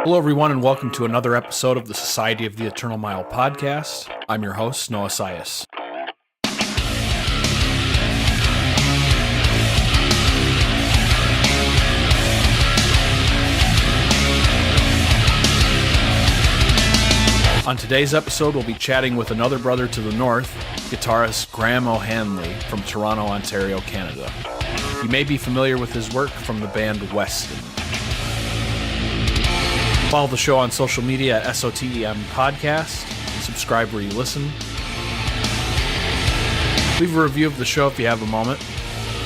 Hello, everyone, and welcome to another episode of the Society of the Eternal Mile podcast. I'm your host, Noah Eyez. On today's episode, we'll be chatting with another brother to the north, guitarist Graham O'Hanley from Toronto, Ontario, Canada. You may be familiar with his work from the band Weston. Follow the show on social media at SOTEM Podcast. Subscribe where you listen. Leave a review of the show if you have a moment.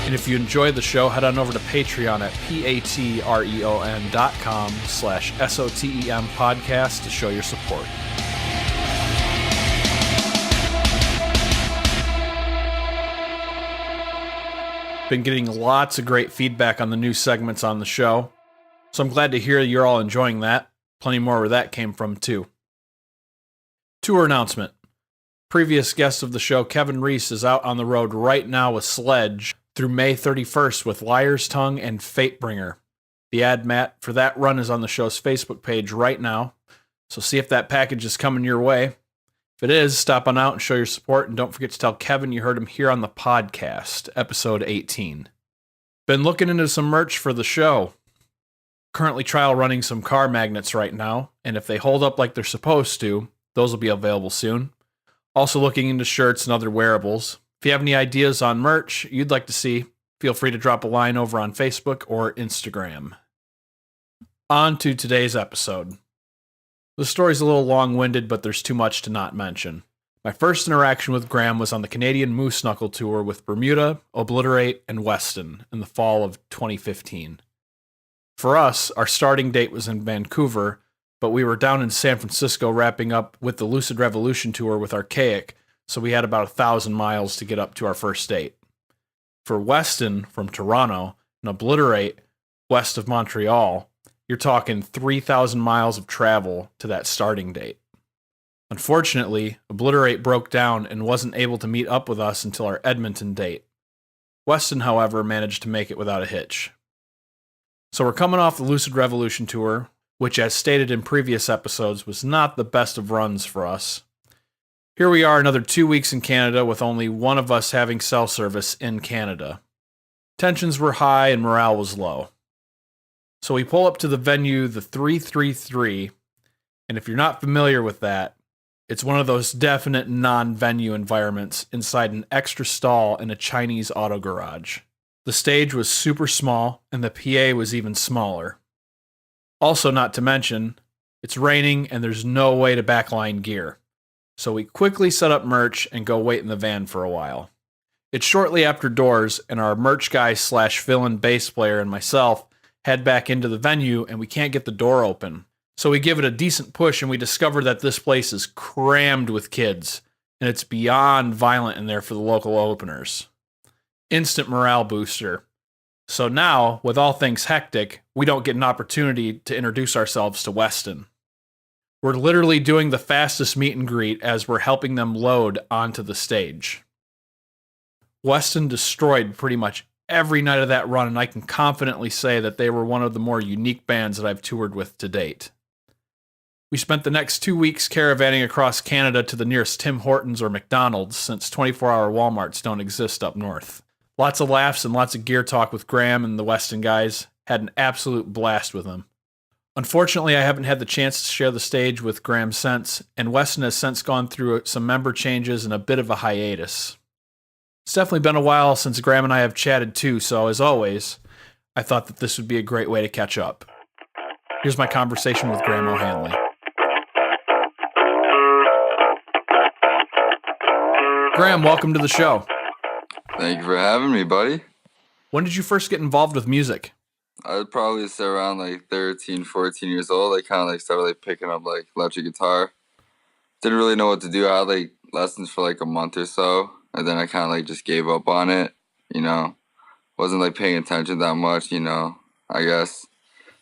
And if you enjoy the show, head on over to Patreon at patreon.com/SOTEM Podcast to show your support. Been getting lots of great feedback on the new segments on the show, so I'm glad to hear you're all enjoying that. Plenty more where that came from, too. Tour announcement. Previous guest of the show, Kevin Reese, is out on the road right now with Sledge through May 31st with Liar's Tongue and Fatebringer. The ad mat for that run is on the show's Facebook page right now, so see if that package is coming your way. If it is, stop on out and show your support, and don't forget to tell Kevin you heard him here on the podcast, episode 18. Been looking into some merch for the show. Currently trial running some car magnets right now, and if they hold up like they're supposed to, those will be available soon. Also looking into shirts and other wearables. If you have any ideas on merch you'd like to see, feel free to drop a line over on Facebook or Instagram. On to today's episode. The story's a little long-winded, but there's too much to not mention. My first interaction with Graham was on the Canadian Moose Knuckle Tour with Bermuda, Obliterate, and Weston in the fall of 2015. For us, our starting date was in Vancouver, but we were down in San Francisco wrapping up with the Lucid Revolution Tour with Archaic, so we had about 1,000 miles to get up to our first date. For Weston, from Toronto, and Obliterate, west of Montreal, you're talking 3,000 miles of travel to that starting date. Unfortunately, Obliterate broke down and wasn't able to meet up with us until our Edmonton date. Weston, however, managed to make it without a hitch. So we're coming off the Lucid Revolution Tour, which, as stated in previous episodes, was not the best of runs for us. Here we are another 2 weeks in Canada with only one of us having cell service in Canada. Tensions were high and morale was low. So we pull up to the venue, the 333, and if you're not familiar with that, it's one of those definite non-venue environments inside an extra stall in a Chinese auto garage. The stage was super small, and the PA was even smaller. Also, not to mention, it's raining and there's no way to backline gear. So we quickly set up merch and go wait in the van for a while. It's shortly after doors, and our merch guy / fill-in bass player and myself head back into the venue, and we can't get the door open. So we give it a decent push, and we discover that this place is crammed with kids, and it's beyond violent in there for the local openers. Instant morale booster. So now, with all things hectic, we don't get an opportunity to introduce ourselves to Weston. We're literally doing the fastest meet and greet as we're helping them load onto the stage. Weston destroyed pretty much every night of that run, and I can confidently say that they were one of the more unique bands that I've toured with to date. We spent the next 2 weeks caravanning across Canada to the nearest Tim Hortons or McDonald's, since 24-hour Walmarts don't exist up north. Lots of laughs and lots of gear talk with Graham and the Weston guys. Had an absolute blast with them. Unfortunately, I haven't had the chance to share the stage with Graham since, and Weston has since gone through some member changes and a bit of a hiatus. It's definitely been a while since Graham and I have chatted too, so as always, I thought that this would be a great way to catch up. Here's my conversation with Graham O'Hanley. Graham, welcome to the show. Thank you for having me, buddy. When did you first get involved with music? I'd probably say around 13, 14 years old. I kind of started picking up electric guitar. Didn't really know what to do. I had lessons for a month or so. And then I kind of just gave up on it, Wasn't paying attention that much, I guess.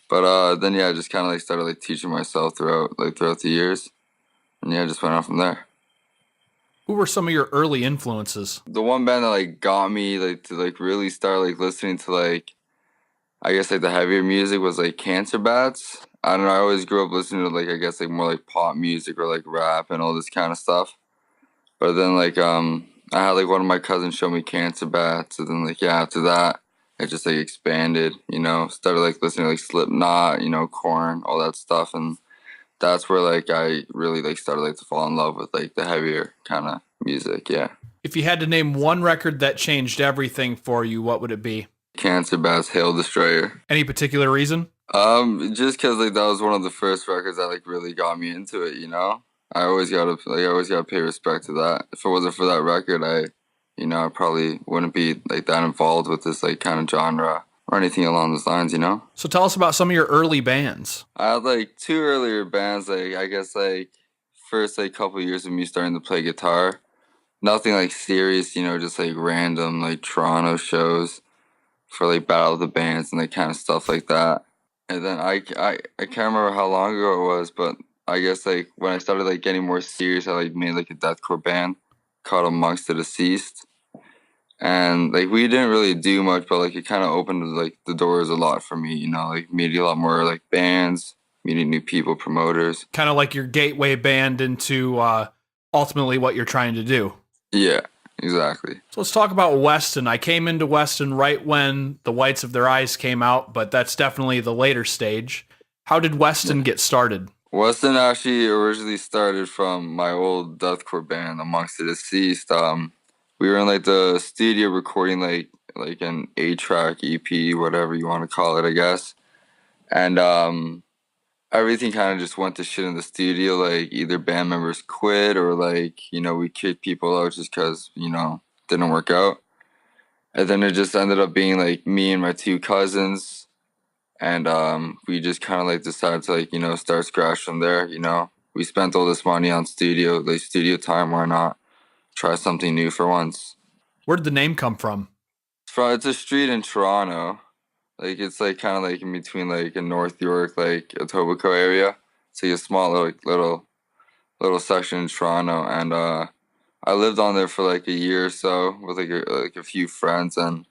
But then I just kind of started teaching myself throughout the years. And I just went on from there. Who were some of your early influences? The one band that got me to really start listening to I guess the heavier music was Cancer Bats. I don't know. I always grew up listening to like I guess like more like pop music or like rap and all this kind of stuff. But then like I had like one of my cousins show me Cancer Bats, and then like yeah, after that it just like expanded. Started like listening to like Slipknot, Korn, all that stuff, and that's where like I really like started like to fall in love with like the heavier kind of music. Yeah. If you had to name one record that changed everything for you, what would it be? Cancer Bats, Hail Destroyer. Any particular reason? Just cause like that was one of the first records that like really got me into it. I always gotta pay respect to that. If it wasn't for that record, I probably wouldn't be like that involved with this like kind of genre or anything along those lines. So tell us about some of your early bands. I had like two earlier bands, like I guess like first like couple years of me starting to play guitar. Nothing like serious, just like random like Toronto shows for like Battle of the Bands and like kind of stuff like that. And then I can't remember how long ago it was, but I guess like when I started like getting more serious, I like made like a deathcore band called Amongst the Deceased. And like we didn't really do much, but like it kind of opened like the doors a lot for me, like meeting a lot more like bands, meeting new people, promoters. Kind of like your gateway band into ultimately what you're trying to do. Yeah, exactly. So let's talk about Weston. I came into Weston right when The Whites of Their Eyes came out, but that's definitely the later stage. How did Weston get started? Weston actually originally started from my old deathcore band, Amongst the Deceased. We were in like the studio recording like an 8-track EP, whatever you want to call it, I guess. And everything kind of just went to shit in the studio. Like either band members quit or like we kicked people out just because didn't work out. And then it just ended up being like me and my two cousins, and we just kind of like decided to like start scratch from there. We spent all this money on studio time. Why not try something new for once? Where did the name come from? It's a street in Toronto. Like it's like kind of like in between like in North York, like Etobicoke area. It's like a small like little section in Toronto, and I lived on there for like a year or so with like a few friends, and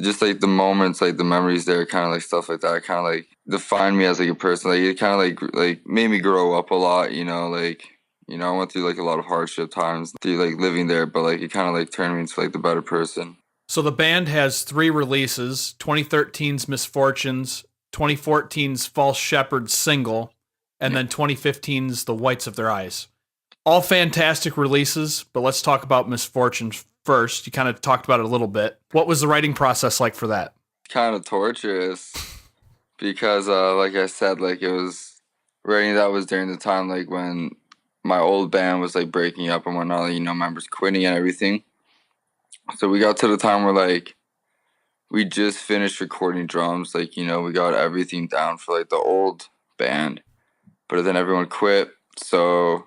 just like the moments, like the memories there, kind of like stuff like that, kind of like defined me as like a person. Like it kind of like made me grow up a lot. I went through like a lot of hardship times through like living there, but like it kind of like turned me into like the better person. So the band has 3 releases: 2013's Misfortunes, 2014's False Shepherd single, and then 2015's The Whites of Their Eyes. All fantastic releases, but let's talk about Misfortunes first. You kind of talked about it a little bit. What was the writing process like for that? Kind of torturous because, like I said, like it was writing that was during the time like when my old band was like breaking up and whatnot, members quitting and everything. So we got to the time where like we just finished recording drums, like we got everything down for like the old band, but then everyone quit, so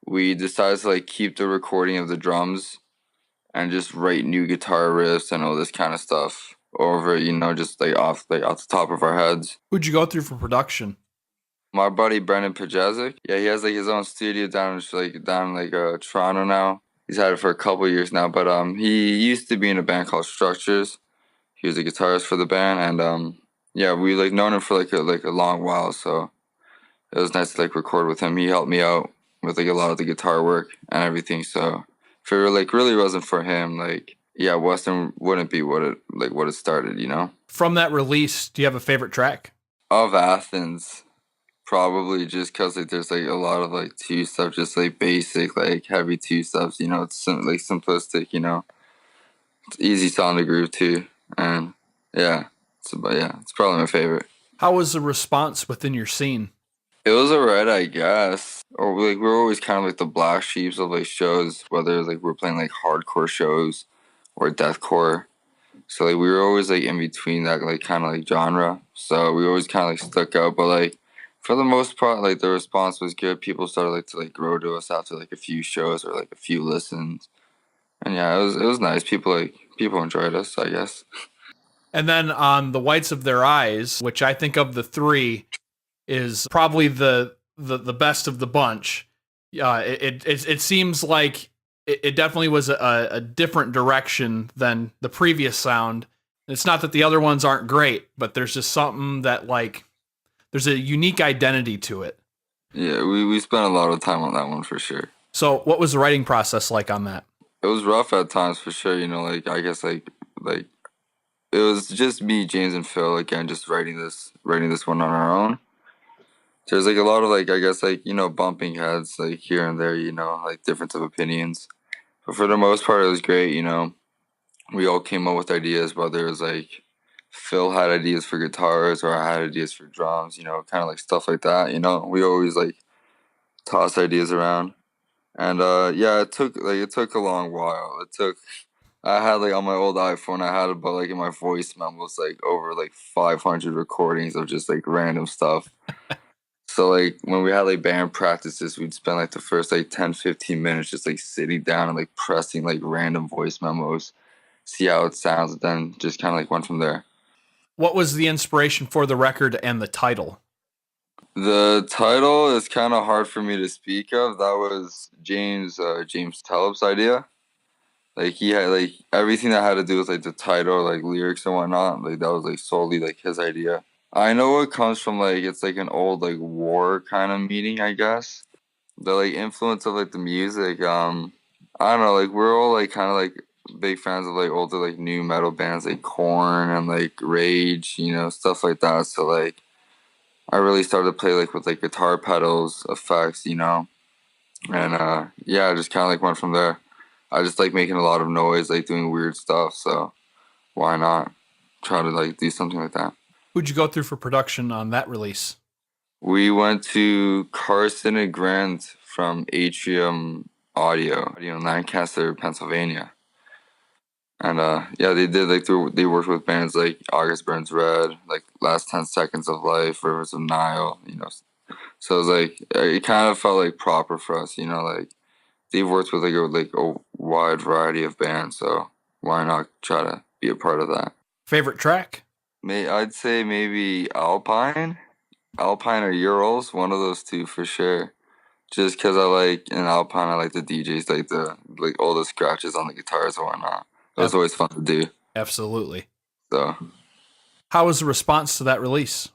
we decided to like keep the recording of the drums and just write new guitar riffs and all this kind of stuff over, just like off the top of our heads. Who'd you go through for production? My buddy Brendan Pajezic. Yeah, he has like his own studio down in Toronto now. He's had it for a couple of years now, but he used to be in a band called Structures. He was a guitarist for the band, and yeah, we like known him for like a long while, so it was nice to like record with him. He helped me out with like a lot of the guitar work and everything. So if it like really wasn't for him, like yeah, Weston wouldn't be what it started, From that release, do you have a favorite track? Of Athens. Probably just because like there's like a lot of like two stuff, just like basic like heavy two stuffs. It's like simplistic. It's easy song to groove to, and yeah, it's probably my favorite. How was the response within your scene? It was alright, I guess. Or like we're always kind of like the black sheeps of like shows, whether like we're playing like hardcore shows or deathcore. So like we were always like in between that like kind of like genre. So we always kind of like stuck out, but like. For the most part, like the response was good. People started like to like grow to us after like a few shows or like a few listens, and yeah, it was nice. People enjoyed us, I guess. And then on The Whites of Their Eyes, which I think of the 3 is probably the best of the bunch. It seems like it definitely was a different direction than the previous sound. It's not that the other ones aren't great, but there's just something that like. There's a unique identity to it. Yeah, we spent a lot of time on that one for sure. So what was the writing process like on that? It was rough at times for sure. Like I guess like it was just me, James, and Phil again, just writing this one on our own. There's like a lot of like I guess like bumping heads like here and there, like difference of opinions. But for the most part, it was great. We all came up with ideas, whether it was like Phil had ideas for guitars or I had ideas for drums. Kind of like stuff like that. We always like toss ideas around. And yeah, it took a long while. I had like on my old iPhone, I had about like in my voice memos like over like 500 recordings of just like random stuff. So like when we had like band practices, we'd spend like the first like 10, 15 minutes just like sitting down and like pressing like random voice memos, see how it sounds, and then just kind of like went from there. What was the inspiration for the record and the title? The title is kind of hard for me to speak of. That was James Taleb's idea. Like he had like everything that had to do with like the title, like lyrics and whatnot. Like that was like solely like his idea. I know it comes from like it's like an old like war kind of meaning, I guess. The like influence of like the music. I don't know. Like we're all like kind of like big fans of like older like new metal bands like Korn and like Rage, stuff like that. So like I really started to play like with like guitar pedals, effects, and yeah, I just kind of like went from there. I just like making a lot of noise, like doing weird stuff. So why not try to like do something like that? Who'd you go through for production on that release? We went to Carson and Grant from Atrium Audio, in Lancaster, Pennsylvania. And yeah, they did like they worked with bands like August Burns Red, like Last 10 Seconds of Life, Rivers of Nile, So it was like it kind of felt like proper for us, like they've worked with like a wide variety of bands, so why not try to be a part of that? Favorite track? I'd say maybe Alpine or Urals, one of those two for sure. Just because I like in Alpine, I like the DJs, like all the scratches on the guitars and whatnot. It was always fun to do. Absolutely. So How was the response to that release?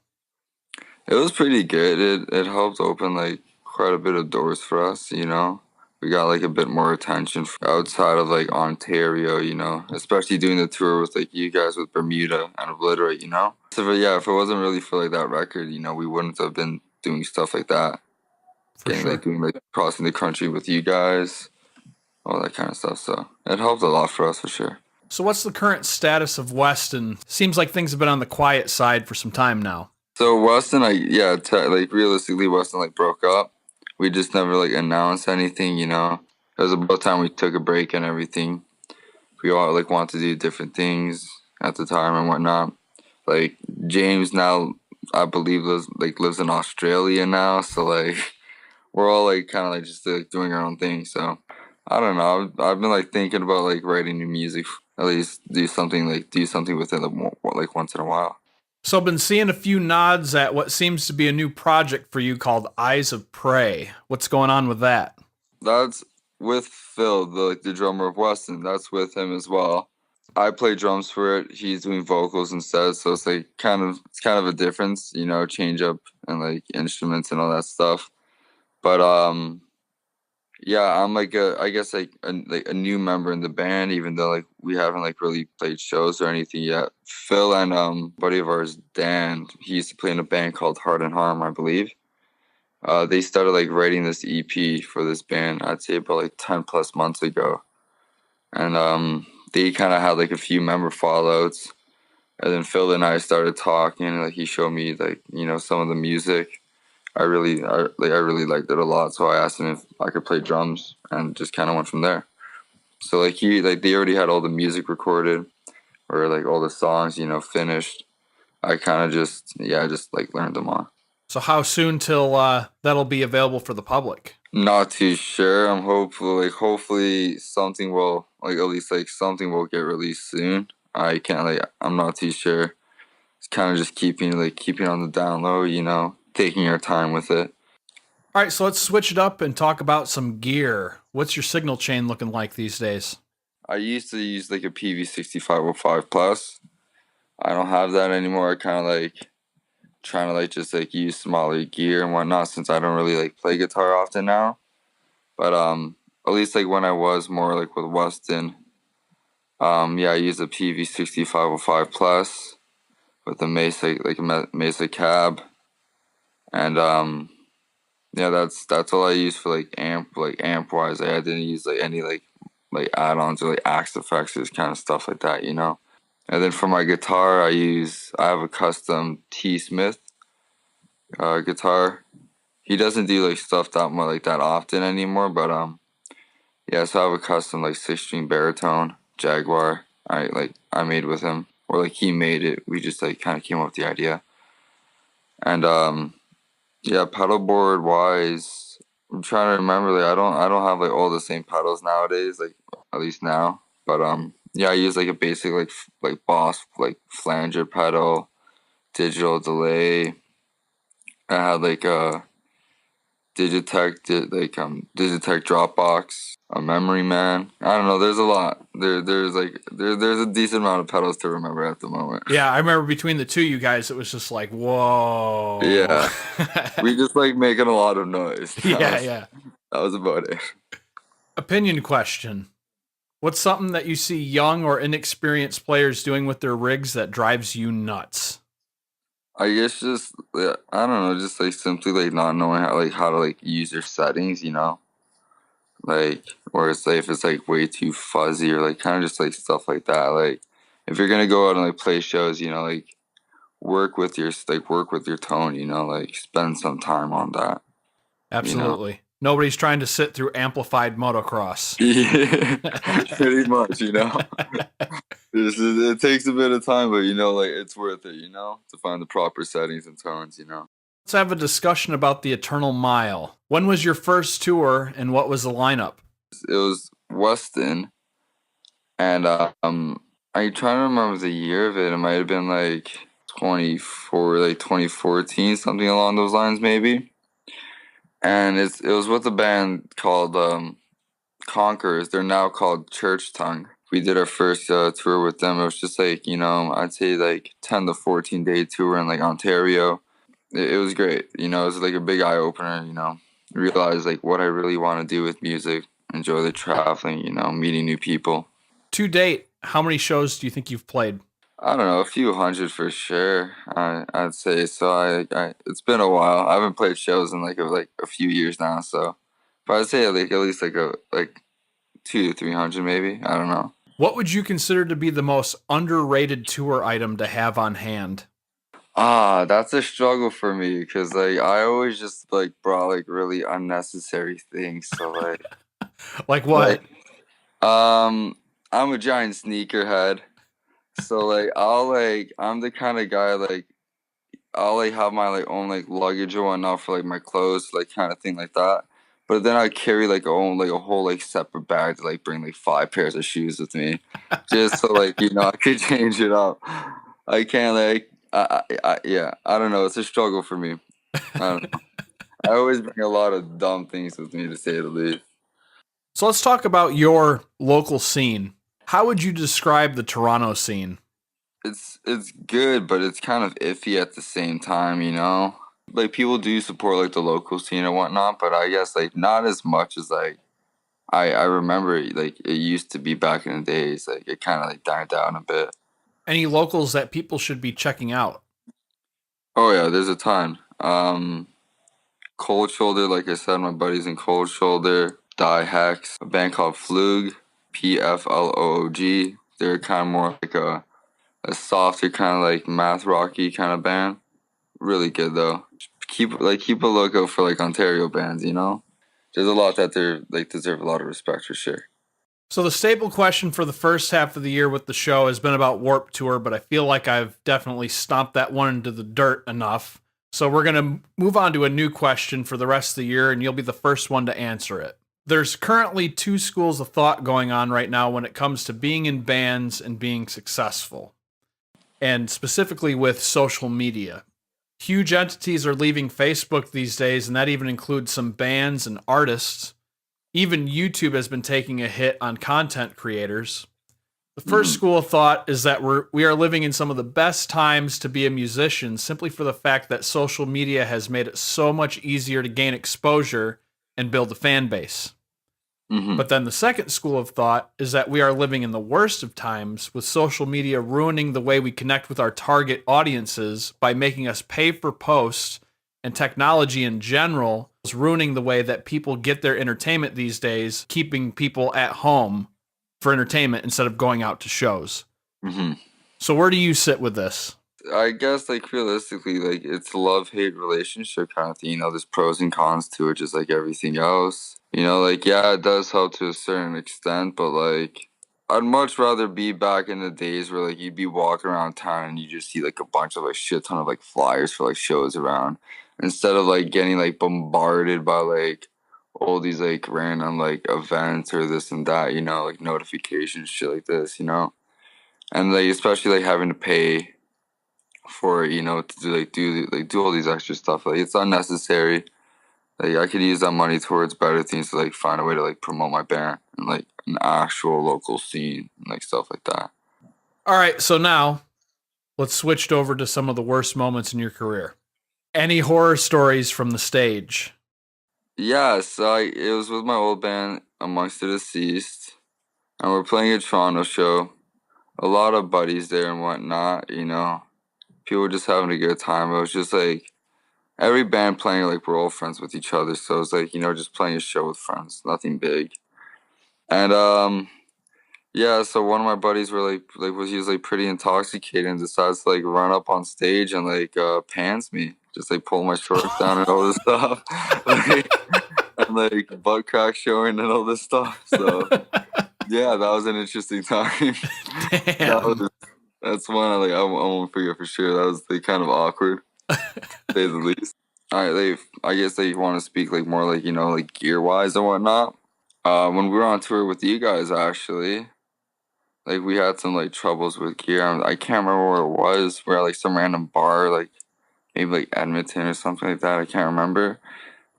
it was pretty good. It helped open like quite a bit of doors for us. We got like a bit more attention outside of like Ontario. Especially doing the tour with like you guys with Bermuda and Obliterate. So yeah, if it wasn't really for like that record, we wouldn't have been doing stuff like that. For sure. Like doing like crossing the country with you guys, all that kind of stuff. So it helped a lot for us for sure. So what's the current status of Weston? Seems like things have been on the quiet side for some time now. So Weston, like realistically, Weston like broke up. We just never like announced anything. It was about time we took a break and everything. We all like want to do different things at the time and whatnot. Like James now, I believe lives in Australia now. So like we're all like kind of like just like doing our own thing. So I don't know. I've been like thinking about like writing new music. At least do something with it like once in a while. So I've been seeing a few nods at what seems to be a new project for you called Eyez of Prey. What's going on with that? That's with Phil, the drummer of Weston. That's with him as well. I play drums for it. He's doing vocals instead, so it's like kind of a difference, change up and like instruments and all that stuff. But yeah, I'm like I guess like a new member in the band, even though like we haven't like really played shows or anything yet. Phil and buddy of ours, Dan, he used to play in a band called Heart and Harm, I believe. They started like writing this EP for this band, I'd say about like 10 plus months ago. And they kind of had like a few member fallouts. And then Phil and I started talking, and like he showed me like, some of the music. I really liked it a lot, so I asked him if I could play drums, and just kind of went from there. So like they already had all the music recorded, or like all the songs, finished. I kind of just like learned them all. So how soon till that'll be available for the public? Not too sure. I'm hopefully something will like at least like something will get released soon. I'm not too sure. It's kind of just keeping on the down low, taking your time with it. All right, so let's switch it up and talk about some gear. What's your signal chain looking like these days? I used to use like a PV6505 plus. I don't have that anymore. I kind of like trying to like just like use smaller gear and whatnot since I don't really like play guitar often now. But at least like when I was more like with Weston, yeah, I used a PV6505 Plus with a Mesa like a Mesa cab, and yeah, that's all I use for like amp wise. Like, I didn't use like any like add-ons or like Axe effects kind of stuff like that, you know. And then for my guitar, I have a custom T Smith guitar. He doesn't do like stuff that much like that often anymore, but yeah. So I have a custom like 6-string baritone Jaguar. I made with him, or like he made it. We just like kind of came up with the idea, and yeah, pedalboard wise, I'm trying to remember. Like I don't have like all the same pedals nowadays. Like at least now, but yeah, I use like a basic like Boss like flanger pedal, digital delay. I had like a Digitech Dropbox, a Memory Man. I don't know. There's a lot. There's a decent amount of pedals to remember at the moment. Yeah, I remember between the two you guys, it was just like, whoa. Yeah, we just like making a lot of noise. Yeah. That was about it. Opinion question. What's something that you see young or inexperienced players doing with their rigs that drives you nuts? I guess just yeah, I don't know, just like simply like not knowing how to like use your settings, you know, like or it's like if it's like way too fuzzy or like kind of just like stuff like that. Like if you're gonna go out and like play shows, you know, like work with your tone, you know, like spend some time on that. Absolutely. You know? Nobody's trying to sit through amplified motocross. Yeah, pretty much, you know. It takes a bit of time, but you know, like it's worth it, you know, to find the proper settings and tones, you know. Let's have a discussion about the Eternal Mile. When was your first tour and what was the lineup? It was Weston, and I'm trying to remember the year of it. It might have been like 2014, something along those lines, maybe. And it was with a band called Conquerors. They're now called Church Tongue. We did our first tour with them. It was just like, you know, I'd say like 10 to 14 day tour in like Ontario. It was great. You know, it was like a big eye opener, you know. Realize like what I really want to do with music. Enjoy the traveling, you know, meeting new people. To date, how many shows do you think you've played? I don't know, a few hundred for sure. I'd say so. It's been a while. I haven't played shows in like a few years now, so but I'd say like at least like 200 to 300 maybe. I don't know. What would you consider to be the most underrated tour item to have on hand? That's a struggle for me because like I always just like brought like really unnecessary things. So Like what? I'm a giant sneakerhead. So I'm the kind of guy like I'll like have my like own like luggage or whatnot for like my clothes, like kind of thing like that. But then I carry like a whole like separate bag to like bring like 5 pairs of shoes with me, just so like you know I could change it up. I can't like yeah, I don't know. It's a struggle for me. I don't know. I always bring a lot of dumb things with me, to say the least. So let's talk about your local scene. How would you describe the Toronto scene? It's good, but it's kind of iffy at the same time, you know. Like people do support like the local scene and whatnot, but I guess like not as much as like I remember like it used to be back in the days. Like it kind of like died down a bit. Any locals that people should be checking out? Oh yeah, there's a ton. Cold Shoulder, like I said, my buddies in Cold Shoulder, Die Hex, a band called Flug, Pfloog. They're kind of more like a softer kind of like math rocky kind of band. Really good though. Keep a lookout for like Ontario bands, you know? There's a lot that they're like deserve a lot of respect for sure. So the staple question for the first half of the year with the show has been about Warped Tour, but I feel like I've definitely stomped that one into the dirt enough. So we're going to move on to a new question for the rest of the year, and you'll be the first one to answer it. There's currently two schools of thought going on right now when it comes to being in bands and being successful, and specifically with social media. Huge entities are leaving Facebook these days, and that even includes some bands and artists. Even YouTube has been taking a hit on content creators. The first school of thought is that we are living in some of the best times to be a musician simply for the fact that social media has made it so much easier to gain exposure and build a fan base. But then the second school of thought is that we are living in the worst of times with social media ruining the way we connect with our target audiences by making us pay for posts, and technology in general is ruining the way that people get their entertainment these days, keeping people at home for entertainment instead of going out to shows. So where do you sit with this? I guess like realistically, like it's a love-hate relationship kind of thing. You know, there's pros and cons to it, just like everything else. You know, like yeah, it does help to a certain extent, but like I'd much rather be back in the days where like you'd be walking around town and you just see like a bunch of like shit ton of like flyers for like shows around, instead of like getting like bombarded by like all these like random like events or this and that. You know, like notifications, shit like this. You know, and like especially like having to pay for you know to do all these extra stuff. Like it's unnecessary. Like I could use that money towards better things, to like find a way to like promote my band and like an actual local scene and like stuff like that. All right, so now let's switch over to some of the worst moments in your career. Any horror stories from the stage? Yeah, so it was with my old band Amongst the Deceased, and we're playing a Toronto show. A lot of buddies there and whatnot. You know, people were just having a good time. It was just like every band playing, like we're all friends with each other, so it's like, you know, just playing a show with friends, nothing big. And yeah, so one of my buddies were like was he was like pretty intoxicated and decides to like run up on stage and like pants me, just like pull my shorts down and all this stuff, like, and like butt crack showing and all this stuff. So yeah, that was an interesting time. Damn. That's one I won't forget for sure. That was like kind of awkward, to say the least. All right, I guess they want to speak like more like, you know, like gear wise and whatnot. When we were on tour with you guys, actually, like we had some like troubles with gear. I can't remember where it was. We're at like some random bar, like maybe like Edmonton or something like that. I can't remember.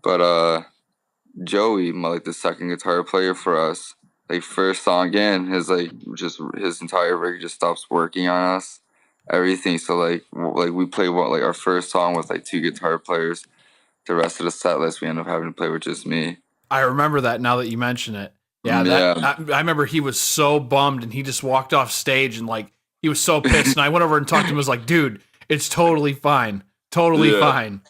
But Joey, like the second guitar player for us, like first song in, his entire rig just stops working on us. Everything. So like we play like our first song with like two guitar players. The rest of the set list we end up having to play with just me. I remember that now that you mention it. Yeah, Yeah. I remember he was so bummed and he just walked off stage and like he was so pissed. And I went over and talked to him. I was like, dude, it's totally fine. Totally Yeah. fine.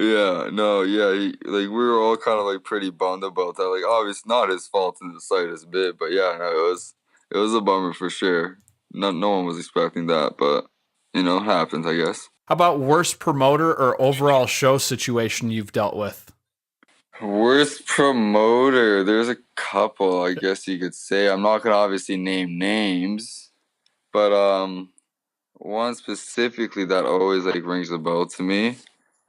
Yeah, no, yeah, like we were all kind of like pretty bummed about that. Like, obviously not his fault in the slightest bit, but yeah, no, it was a bummer for sure. No one was expecting that, but you know, it happens, I guess. How about worst promoter or overall show situation you've dealt with? Worst promoter, there's a couple, I guess you could say. I'm not gonna obviously name names, but one specifically that always like rings a bell to me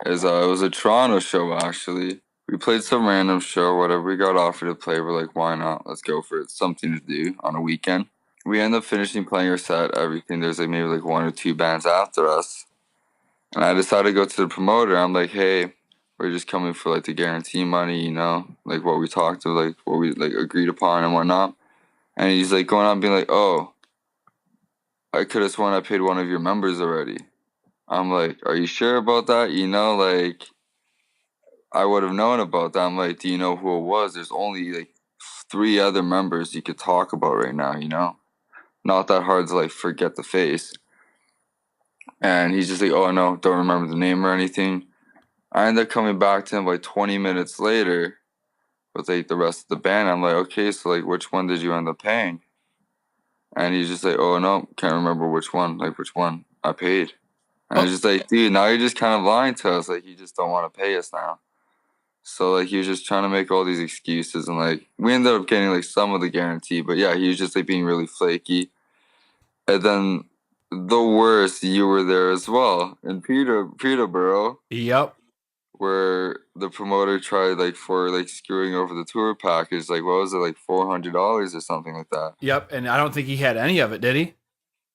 is it was a Toronto show actually. We played some random show, whatever. We got offered to play. We're like, why not? Let's go for it. Something to do on a weekend. We end up finishing playing our set, everything. There's like maybe like one or two bands after us. And I decided to go to the promoter. I'm like, hey, we're just coming for like the guarantee money, you know, like what we talked to, like what we like agreed upon and whatnot. And he's like going on being like, oh, I could have sworn I paid one of your members already. I'm like, are you sure about that? You know, like I would have known about that. I'm like, do you know who it was? There's only like three other members you could talk about right now, you know? Not that hard to like forget the face. And he's just like, oh no, don't remember the name or anything. I end up coming back to him like 20 minutes later with like the rest of the band. I'm like, okay, so like which one did you end up paying? And he's just like, oh no, can't remember which one, like which one I paid. And I was just like, dude, now you're just kind of lying to us. Like you just don't want to pay us now. So like he was just trying to make all these excuses, and like we ended up getting like some of the guarantee, but yeah, he was just like being really flaky. And then the worst, you were there as well in Peterborough, Yep. where the promoter tried like for like screwing over the tour package. Like what was it, like $400 or something like that? Yep. And I don't think he had any of it, did he?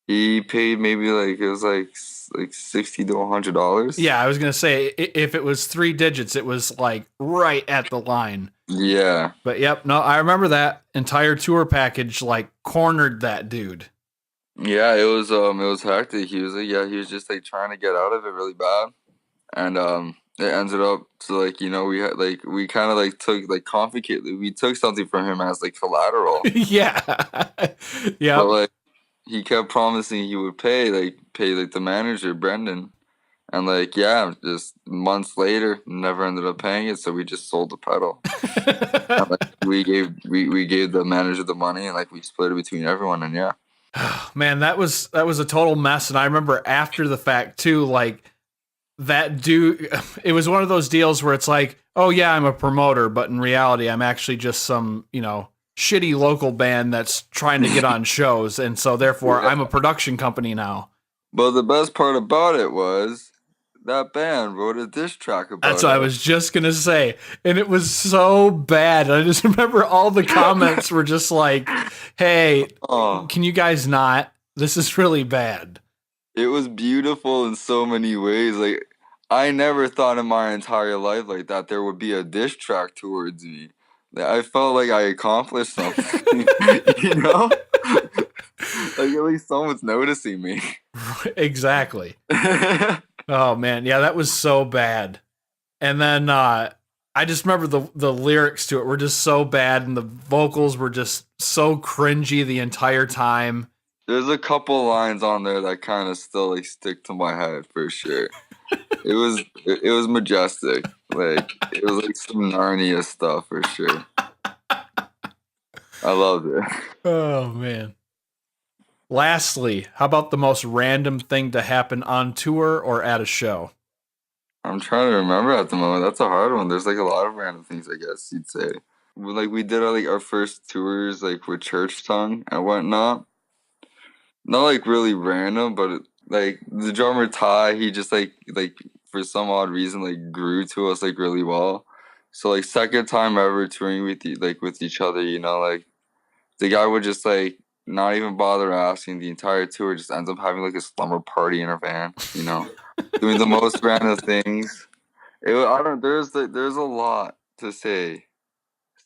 He paid maybe like it was like $60 to $100. Yeah, I was gonna say if it was 3 digits, it was like right at the line. Yeah. But yep, no, I remember that entire tour package like cornered that dude. Yeah, it was hectic. He was like yeah, he was just like trying to get out of it really bad. And it ended up to like, we had like we kind of like took like confiscated we took something from him as like collateral. Yeah. But Yep. like he kept promising he would pay like the manager, Brendan. And like yeah, just months later, never ended up paying it, so we just sold the pedal. And like we gave the manager the money and like we split it between everyone and yeah. Man, that was a total mess. And I remember after the fact too, like that dude, it was one of those deals where it's like, oh yeah, I'm a promoter, but in reality, I'm actually just some, shitty local band that's trying to get on shows. And so therefore Yeah. I'm a production company now. But the best part about it was that band wrote a diss track That's about what I us. was just gonna say. And it was so bad. I just remember all the comments were just like, hey, Oh, can you guys not? This is really bad. it was beautiful in so many ways. Like I never thought in my entire life like that there would be a diss track towards me. Like, I felt like I accomplished something, you know? Like at least someone's noticing me. Exactly. Oh man, yeah, that was so bad. And then I just remember the lyrics to it were just so bad, and the vocals were just so cringy the entire time. There's a couple lines on there that kind of still like stick to my head for sure. It was majestic. Like it was like some Narnia stuff for sure. I loved it. Oh man. Lastly, how about the most random thing to happen on tour or at a show? I'm trying to remember at the moment. That's a hard one. There's like a lot of random things, I guess you'd say. Like we did like our first tours like with Church Tongue and whatnot. Not like really random, but like the drummer Ty, he just like for some odd reason like grew to us like really well. So like second time ever touring with like with each other, like the guy would just like not even bother asking the entire tour, just ends up having like a slumber party in our van, doing the most random things. I don't. There's a lot to say,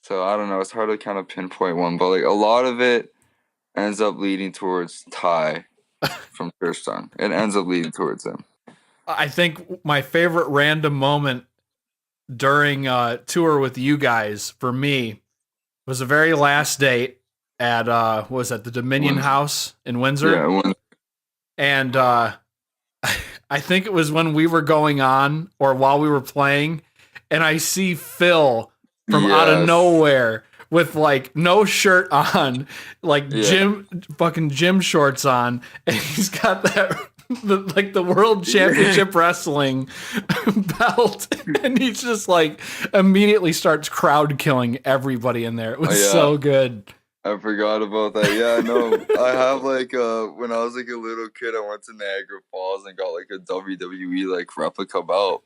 so I don't know. It's hard to kind of pinpoint one, but like a lot of it ends up leading towards Ty from First Song. It ends up leading towards him. I think my favorite random moment during a tour with you guys for me was the very last date at what was that, the Dominion Windsor. House in Windsor. Yeah, And I think it was when we were going on or while we were playing, and I see Phil from out of yes, nowhere with like no shirt on, like yeah. fucking gym shorts on, and he's got that like the world championship wrestling belt, and he's just like immediately starts crowd killing everybody in there. It was Yeah. so good. I forgot about that. Yeah, no, I have like when I was like a little kid, I went to Niagara Falls and got like a WWE like replica belt.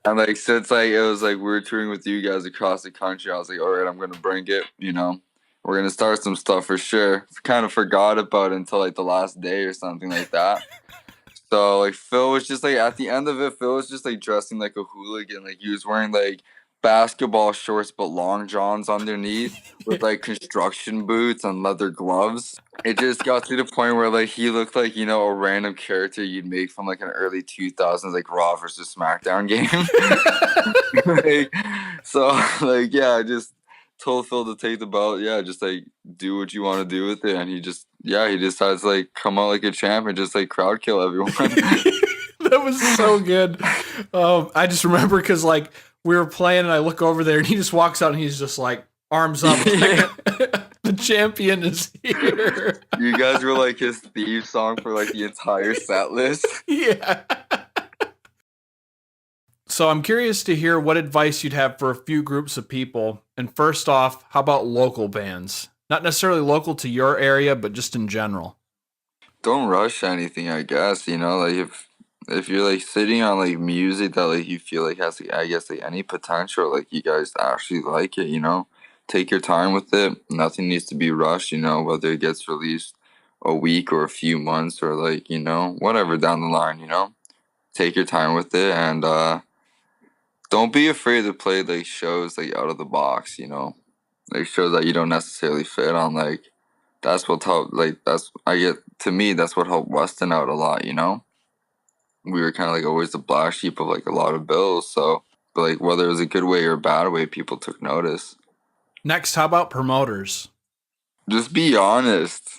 And like since like it was like we were touring with you guys across the country, I was like, all right, I'm gonna bring it. We're gonna start some stuff for sure. Kind of forgot about it until like the last day or something like that. So like Phil was just like at the end of it, Phil was just like dressing like a hooligan. Like he was wearing like basketball shorts but long johns underneath with like construction boots and leather gloves. It just got to the point where like he looked like, a random character you'd make from like an early 2000s like Raw versus SmackDown game. Like, so like yeah, I just told Phil to take the belt. Yeah, just like do what you want to do with it, and he decides to like come out like a champ and just like crowd kill everyone. That was so good. I just remember because like we were playing and I look over there and he just walks out and he's just like arms up. Yeah. The champion is here. You guys were like his theme song for like the entire set list. Yeah. So I'm curious to hear what advice you'd have for a few groups of people. And first off, how about local bands? Not necessarily local to your area, but just in general. Don't rush anything, I guess. Like if you're like sitting on like music that like you feel like has like, I guess like any potential, like you guys actually like it, take your time with it. Nothing needs to be rushed, whether it gets released a week or a few months or like, whatever down the line, take your time with it, and don't be afraid to play like shows like out of the box, like shows that you don't necessarily fit on. Like that's what helped. Like that's I get to me. That's what helped Weston out a lot. We were kind of like always the black sheep of like a lot of bills. So, but like whether it was a good way or a bad way, people took notice. Next, how about promoters? Just be honest.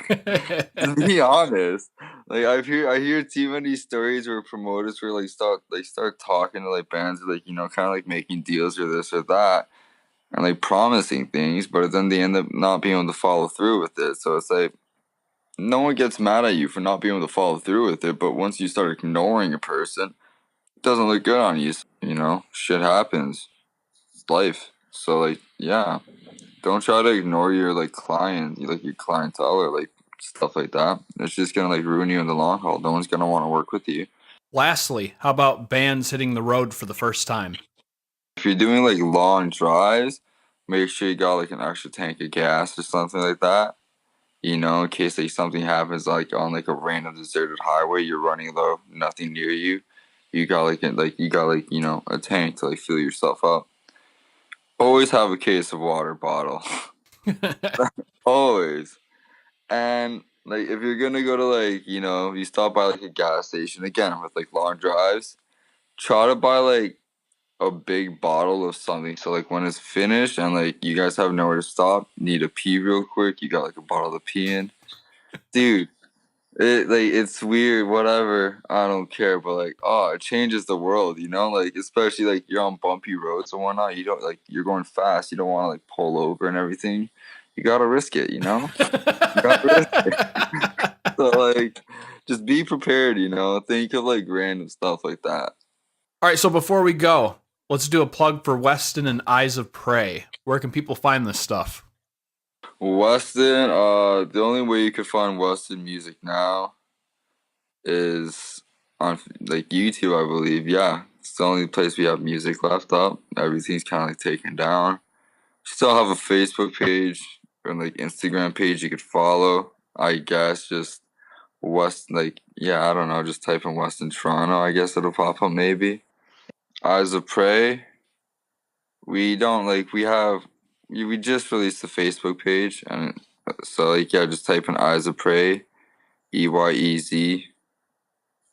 Just be honest. Like I hear too many stories where promoters were like start talking to like bands, like kind of like making deals or this or that, and like promising things, but then they end up not being able to follow through with it. So it's like no one gets mad at you for not being able to follow through with it, but once you start ignoring a person, it doesn't look good on you. Shit happens. It's life. So like, yeah, don't try to ignore your like client, like your clientele or like stuff like that. It's just gonna like ruin you in the long haul. No one's gonna want to work with you. Lastly, how about bands hitting the road for the first time? If you're doing like long drives, make sure you got like an extra tank of gas or something like that. In case like something happens like on like a random deserted highway, you're running low, nothing near you. You got like a tank to like fill yourself up. Always have a case of water bottle. Always. And like if you're gonna go to like, you stop by like a gas station again with like long drives, try to buy like a big bottle of something. So like when it's finished and like you guys have nowhere to stop, need to pee real quick, you got like a bottle to pee in. Dude, it's weird, whatever. I don't care, but like, it changes the world, like especially like you're on bumpy roads and whatnot. You don't like you're going fast, you don't want to like pull over and everything. You gotta risk it, You gotta risk it. So like just be prepared, think of like random stuff like that. All right, so before we go, let's do a plug for Weston and Eyez of Prey. Where can people find this stuff? Weston, the only way you could find Weston music now is on like YouTube, I believe. Yeah, it's the only place we have music left up. Everything's kind of like taken down. Still have a Facebook page and like Instagram page you could follow. I guess just West, like yeah, I don't know. Just type in Weston Toronto. I guess it'll pop up maybe. Eyez of Prey. We don't like we just released the Facebook page, and so like yeah, just type in Eyez of Prey, EYEZ,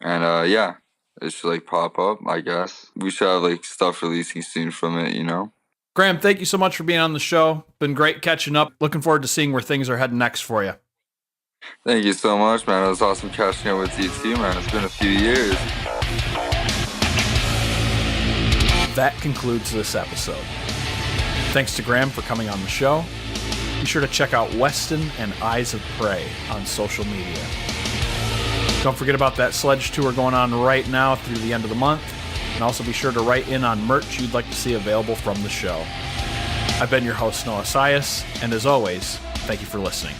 and yeah, it should like pop up. I guess we should have like stuff releasing soon from it. Graham, thank you so much for being on the show. Been great catching up. Looking forward to seeing where things are heading next for you. Thank you so much, man. It was awesome catching up with you too, man. It's been a few years. That concludes this episode. Thanks to Graham for coming on the show. Be sure to check out Weston and Eyez of Prey on social media. Don't forget about that sledge tour going on right now through the end of the month. And also be sure to write in on merch you'd like to see available from the show. I've been your host, Noah Sias, and as always, thank you for listening.